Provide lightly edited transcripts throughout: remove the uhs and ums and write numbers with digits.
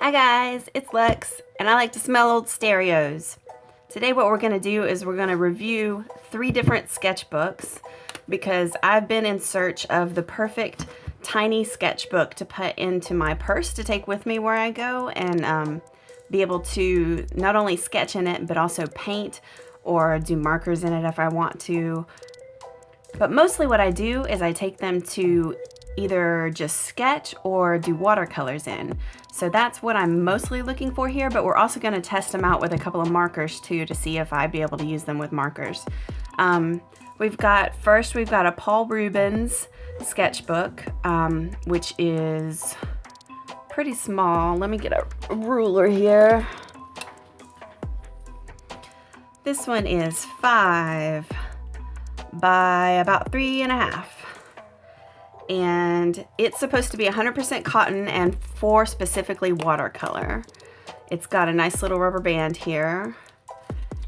Hi guys, it's Lex, and I like to smell old stereos. Today what we're going to do is we're going to review 3 different sketchbooks because I've been in search of the perfect tiny sketchbook to put into my purse to take with me where I go and be able to not only sketch in it but also paint or do markers in it if I want to. But mostly what I do is I take them to either just sketch or do watercolors in. So that's what I'm mostly looking for here, but we're also going to test them out with a couple of markers too to see if I'd be able to use them with markers. We've got a Paul Rubens sketchbook, which is pretty small. Let me get a ruler here. This one is 5 by about 3.5. And it's supposed to be 100% cotton and for specifically watercolor. It's got a nice little rubber band here,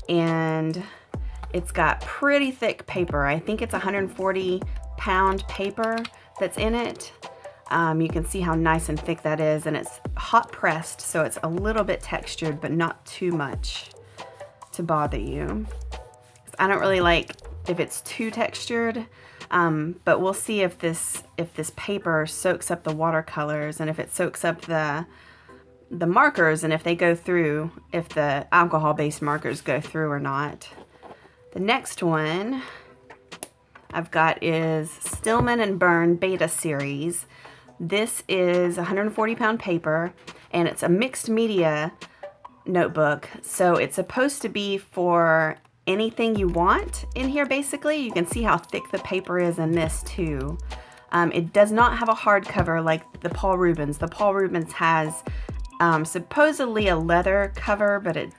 and it's got pretty thick paper. I think it's 140-pound paper that's in it. You can see how nice and thick that is, and it's hot pressed, so it's a little bit textured, but not too much to bother you. I don't really like if it's too textured. But we'll see if this paper soaks up the watercolors and if it soaks up the markers and if they go through, if the alcohol-based markers go through or not. The next one I've got is Stillman Birn Beta Series. This is 140-pound paper, and it's a mixed media notebook, so it's supposed to be for anything you want in here. Basically, you can see how thick the paper is in this too. It does not have a hardcover like the Paul Rubens. The Paul Rubens has supposedly a leather cover, but it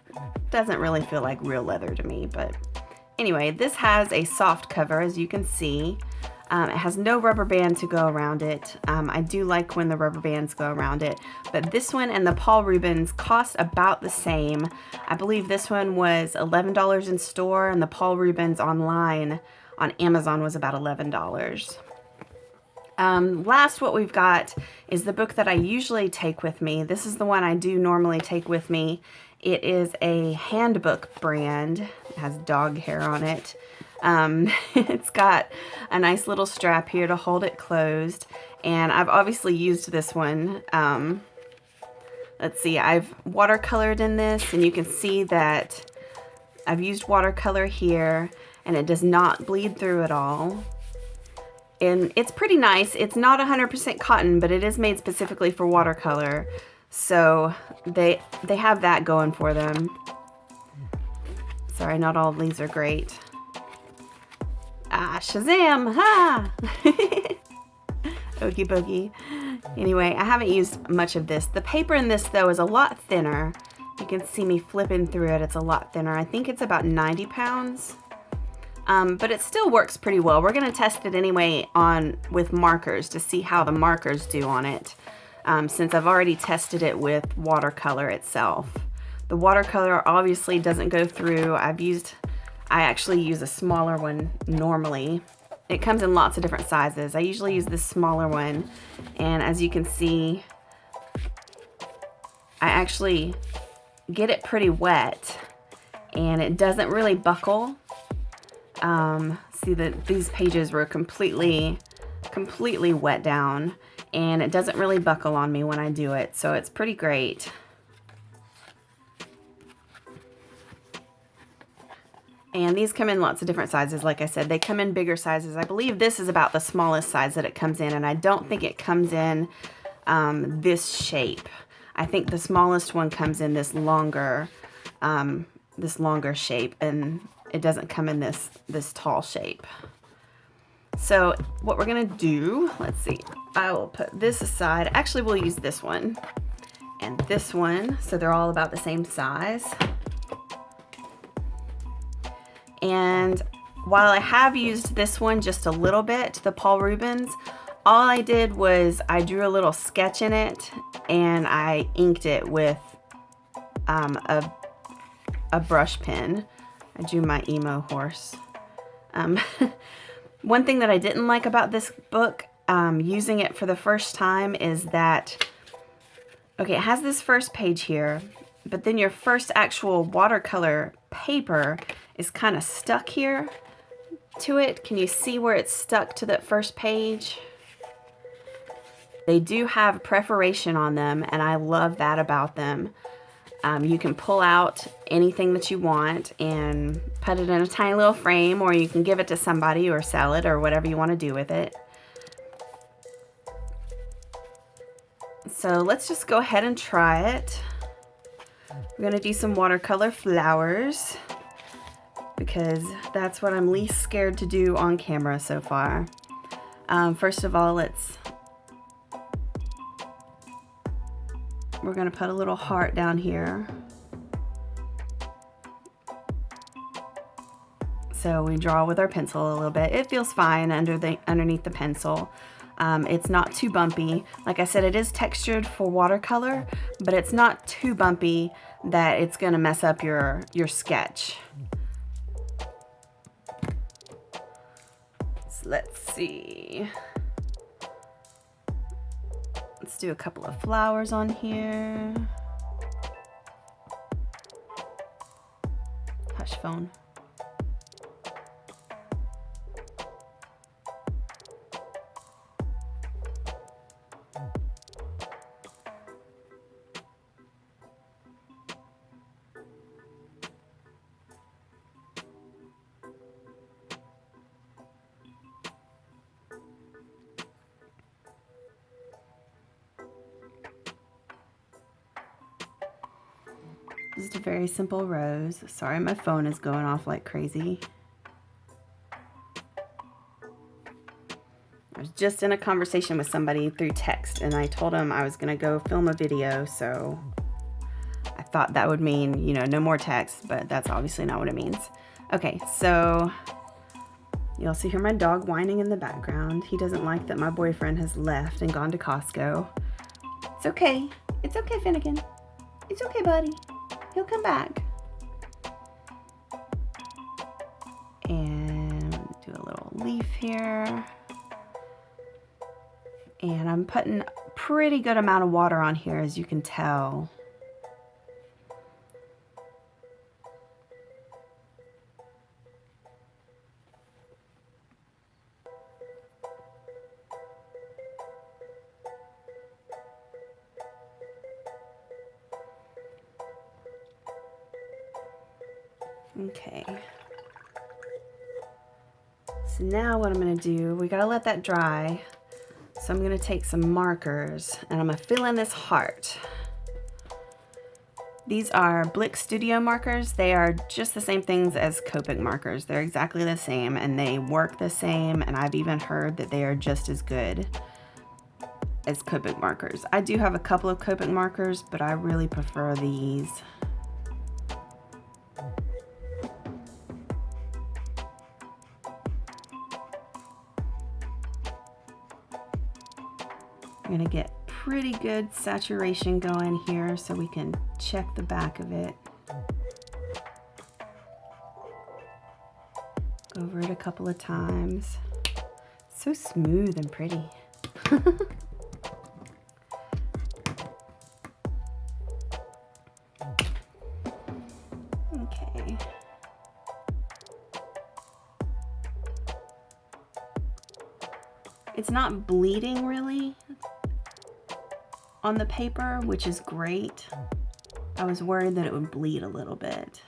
doesn't really feel like real leather to me. But anyway, this has a soft cover, as you can see. It has no rubber band to go around it. I do like when the rubber bands go around it, but this one and the Paul Rubens cost about the same. I believe this one was $11 in store, and the Paul Rubens online on Amazon was about $11. Last, what we've got is the book that I usually take with me. This is the one I do normally take with me. It is a handbook brand. It has dog hair on it. It's got a nice little strap here to hold it closed, and I've obviously used this one. Let's see, I've watercolored in this, and you can see that I've used watercolor here, and it does not bleed through at all. And it's pretty nice. It's not 100% cotton, but it is made specifically for watercolor, so they have that going for them. Sorry, not all of these are great. Ah, Shazam! Ha! Okey pokey. Anyway, I haven't used much of this. The paper in this, though, is a lot thinner. You can see me flipping through it. It's a lot thinner. I think it's about 90 pounds. But it still works pretty well. We're going to test it anyway with markers to see how the markers do on it, since I've already tested it with watercolor itself. The watercolor obviously doesn't go through. I actually use a smaller one normally. It comes in lots of different sizes. I usually use this smaller one, and as you can see, I actually get it pretty wet, and it doesn't really buckle. See that these pages were completely wet down, and it doesn't really buckle on me when I do it, so it's pretty great. And these come in lots of different sizes. Like I said, they come in bigger sizes. I believe this is about the smallest size that it comes in, and I don't think it comes in this shape. I think the smallest one comes in this longer shape, and it doesn't come in this tall shape. So what we're gonna do, let's see, I will put this aside. Actually, we'll use this one and this one, so they're all about the same size. And while I have used this one just a little bit, the Paul Rubens, all I did was I drew a little sketch in it, and I inked it with a brush pen. I drew my emo horse. One thing that I didn't like about this book, using it for the first time, is that Okay, it has this first page here, but then your first actual watercolor paper is kind of stuck here to it. Can you see where it's stuck to that first page? They do have perforation on them, and I love that about them. You can pull out anything that you want and put it in a tiny little frame, or you can give it to somebody or sell it or whatever you want to do with it. So let's just go ahead and try it. We're going to do some watercolor flowers because that's what I'm least scared to do on camera so far. First of all, we're going to put a little heart down here. So we draw with our pencil a little bit. It feels fine underneath the pencil. It's not too bumpy. Like I said, it is textured for watercolor, but it's not too bumpy that it's going to mess up your sketch. So let's see. Let's do a couple of flowers on here. Hush phone. Just a very simple rose. Sorry, my phone is going off like crazy. I was just in a conversation with somebody through text, and I told them I was going to go film a video, so I thought that would mean, you know, no more text, but that's obviously not what it means. Okay, so you also hear my dog whining in the background. He doesn't like that my boyfriend has left and gone to Costco. It's okay. It's okay, Finnegan. It's okay, buddy. He'll come back. And do a little leaf here. And I'm putting a pretty good amount of water on here, as you can tell. Okay. So now what I'm going to do, we got to let that dry. So I'm going to take some markers and I'm going to fill in this heart. These are Blick Studio markers. They are just the same things as Copic markers. They're exactly the same and they work the same, and I've even heard that they are just as good as Copic markers. I do have a couple of Copic markers, but I really prefer these. I'm going to get pretty good saturation going here so we can check the back of it. Go over it a couple of times. So smooth and pretty. Okay. It's not bleeding really on the paper, which is great. I was worried that it would bleed a little bit,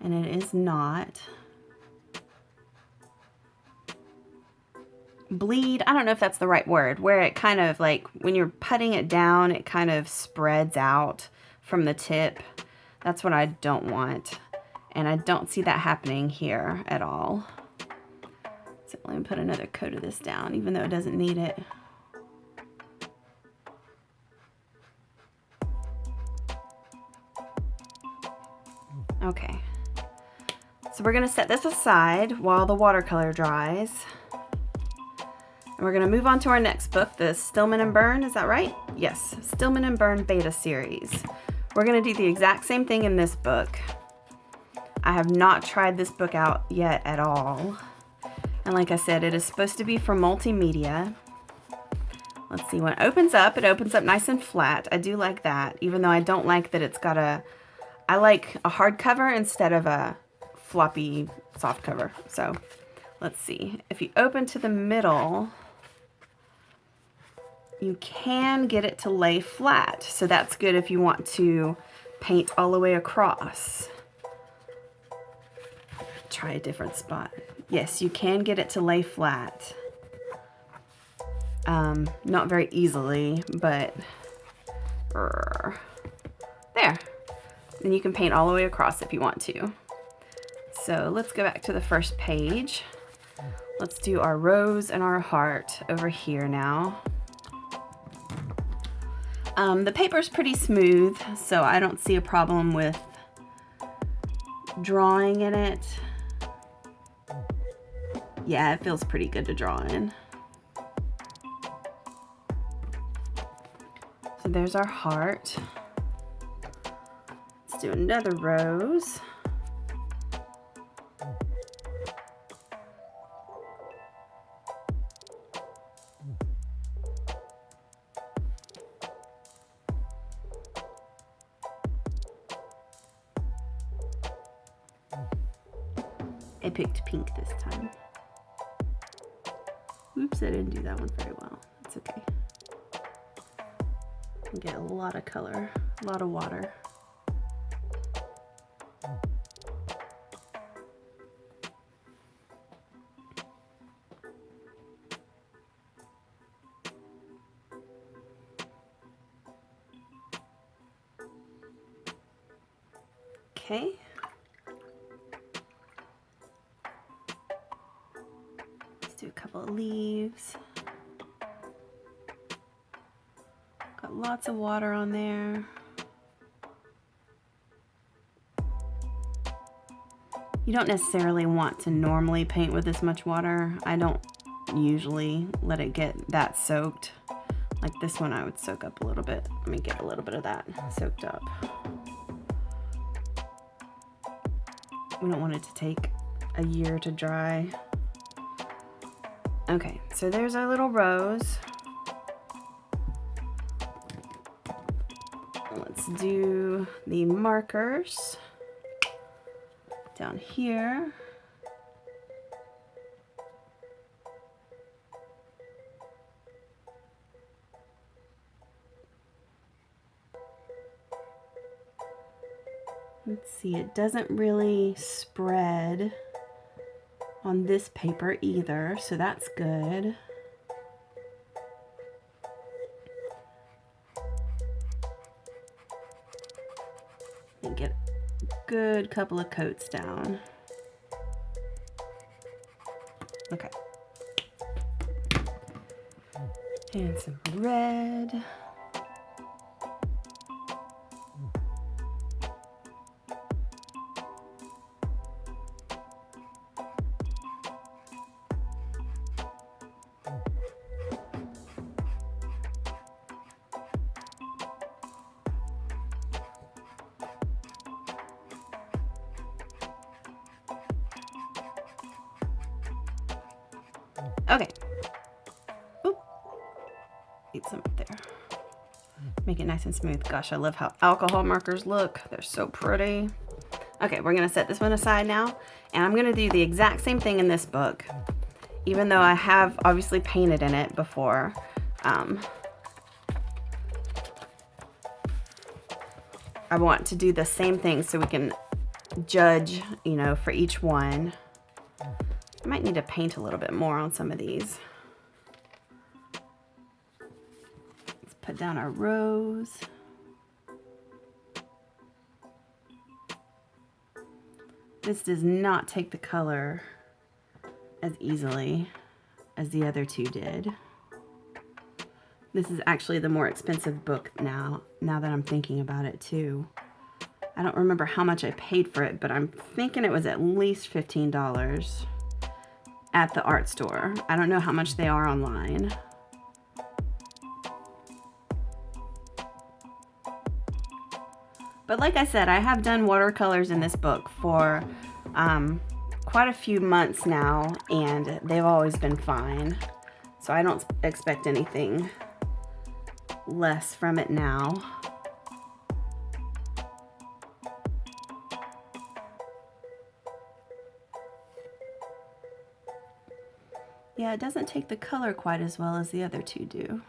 and it is not. Bleed, I don't know if that's the right word, where it kind of like, when you're putting it down, it kind of spreads out from the tip. That's what I don't want, and I don't see that happening here at all. So let me put another coat of this down, even though it doesn't need it. Okay, so we're gonna set this aside while the watercolor dries. And we're gonna move on to our next book, the Stillman Birn, is that right? Yes, Stillman Birn Beta Series. We're gonna do the exact same thing in this book. I have not tried this book out yet at all. And like I said, it is supposed to be for multimedia. Let's see, when it opens up nice and flat. I do like that, even though I don't like that it's got I like a hard cover instead of a floppy soft cover. So let's see, if you open to the middle, you can get it to lay flat. So that's good if you want to paint all the way across. Try a different spot. Yes, you can get it to lay flat. Not very easily, but there. And you can paint all the way across if you want to. So let's go back to the first page. Let's do our rose and our heart over here now. The paper's pretty smooth, so I don't see a problem with drawing in it. Yeah, it feels pretty good to draw in. So there's our heart. Let's do another rose. I picked pink this time. Oops, I didn't do that one very well. It's okay. You get a lot of color, a lot of water. Okay. Do a couple of leaves. Got lots of water on there. You don't necessarily want to normally paint with this much water. I don't usually let it get that soaked. Like this one I would soak up a little bit. Let me get a little bit of that soaked up. We don't want it to take a year to dry. Okay, so there's our little rose. Let's do the markers down here. Let's see, it doesn't really spread on this paper either, so that's good. And get a good couple of coats down. Okay. And some red. Okay. Oop. Need some up there. Make it nice and smooth. Gosh, I love how alcohol markers look. They're so pretty. Okay, we're gonna set this one aside now, and I'm gonna do the exact same thing in this book, even though I have obviously painted in it before. I want to do the same thing so we can judge, you know, for each one. I might need to paint a little bit more on some of these. Let's put down our rose. This does not take the color as easily as the other two did. This is actually the more expensive book now that I'm thinking about it too. I don't remember how much I paid for it, but I'm thinking it was at least $15 at the art store. I don't know how much they are online. But like I said, I have done watercolors in this book for quite a few months now, and they've always been fine. So I don't expect anything less from it now. Yeah, it doesn't take the color quite as well as the other two do.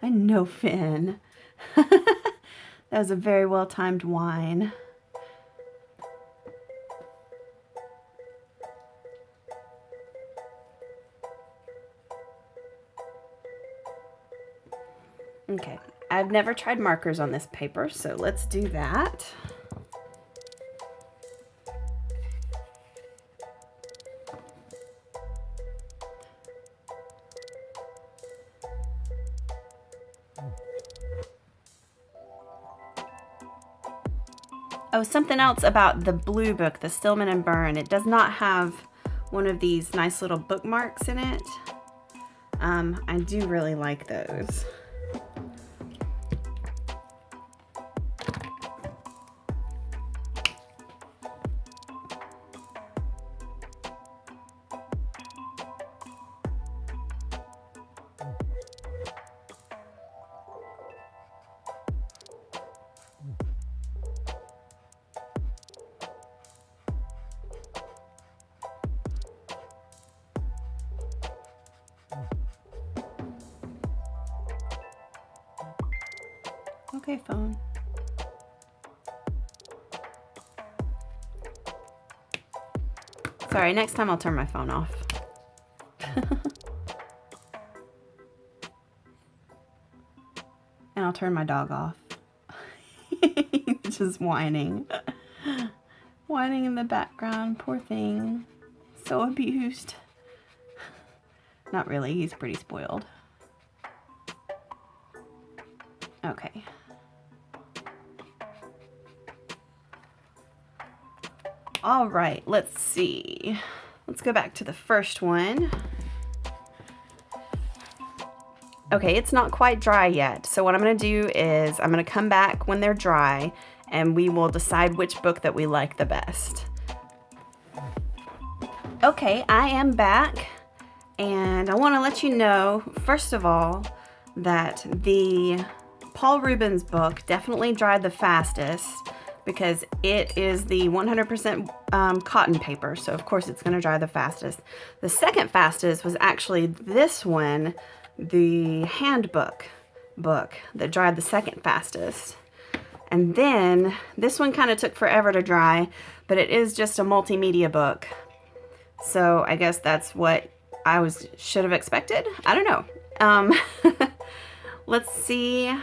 I know, Finn. That was a very well-timed whine. Okay, I've never tried markers on this paper, so let's do that. Oh, something else about the blue book, the Stillman Birn. It does not have one of these nice little bookmarks in it. I do really like those. Okay, phone. Sorry, next time I'll turn my phone off. And I'll turn my dog off. He's just whining. Whining in the background, poor thing. So abused. Not really, he's pretty spoiled. Okay. All right, let's see. Let's go back to the first one. Okay, it's not quite dry yet. So what I'm gonna do is I'm gonna come back when they're dry and we will decide which book that we like the best. Okay, I am back and I wanna let you know, first of all, that the Paul Rubens book definitely dried the fastest because it is the 100% cotton paper, so of course it's going to dry the fastest. The second fastest was actually this one, the handbook book, that dried the second fastest. And then this one kind of took forever to dry, but it is just a multimedia book. So I guess that's what I should have expected. I don't know. Let's see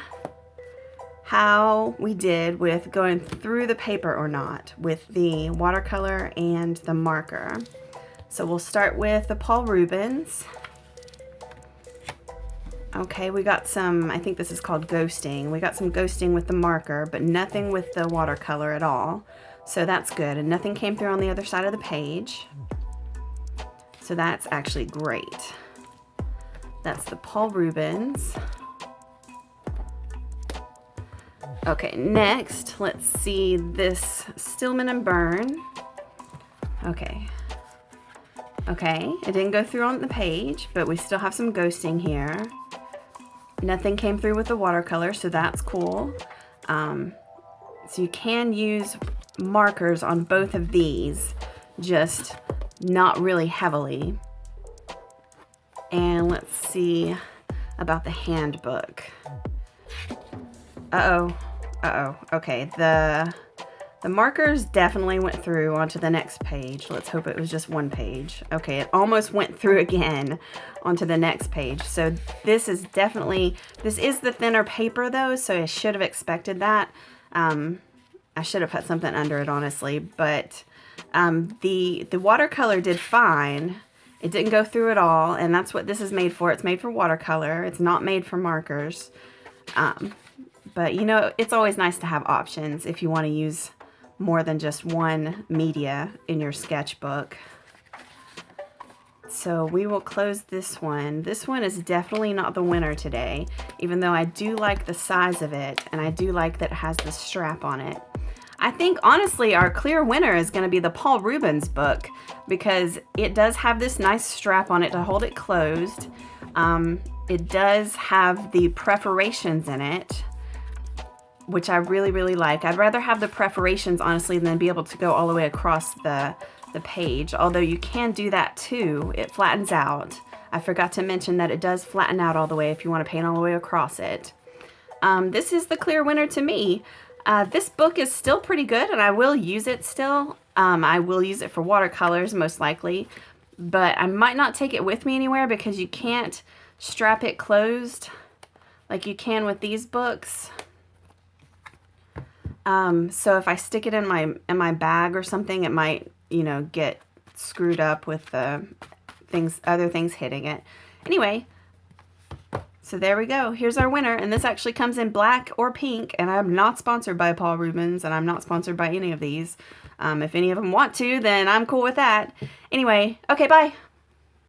how we did with going through the paper or not with the watercolor and the marker. So we'll start with the Paul Rubens. Okay, we got some, I think this is called ghosting. We got some ghosting with the marker, but nothing with the watercolor at all. So that's good, and nothing came through on the other side of the page. So that's actually great. That's the Paul Rubens. Okay, next, let's see this Stillman Birn. Okay, it didn't go through on the page, but we still have some ghosting here. Nothing came through with the watercolor, so that's cool. So you can use markers on both of these, just not really heavily. And let's see about the handbook. Okay, the markers definitely went through onto the next page. Let's hope it was just one page. Okay, it almost went through again onto the next page. So this is the thinner paper though, so I should have expected that. I should have put something under it, honestly, but the watercolor did fine. It didn't go through at all, and that's what this is made for. It's made for watercolor. It's not made for markers. But you know, it's always nice to have options if you want to use more than just one media in your sketchbook. So we will close this one. This one is definitely not the winner today, even though I do like the size of it, and I do like that it has the strap on it. I think, honestly, our clear winner is going to be the Paul Rubens book because it does have this nice strap on it to hold it closed. It does have the perforations in it, which I really, really like. I'd rather have the perforations, honestly, than be able to go all the way across the page, although you can do that too. It flattens out. I forgot to mention that it does flatten out all the way if you want to paint all the way across it. This is the clear winner to me. This book is still pretty good, and I will use it still. I will use it for watercolors, most likely, but I might not take it with me anywhere because you can't strap it closed like you can with these books. So if I stick it in my bag or something, it might, you know, get screwed up with the other things hitting it. Anyway, so there we go. Here's our winner, and this actually comes in black or pink, and I'm not sponsored by Paul Rubens, and I'm not sponsored by any of these. If any of them want to, then I'm cool with that. Anyway, okay, bye.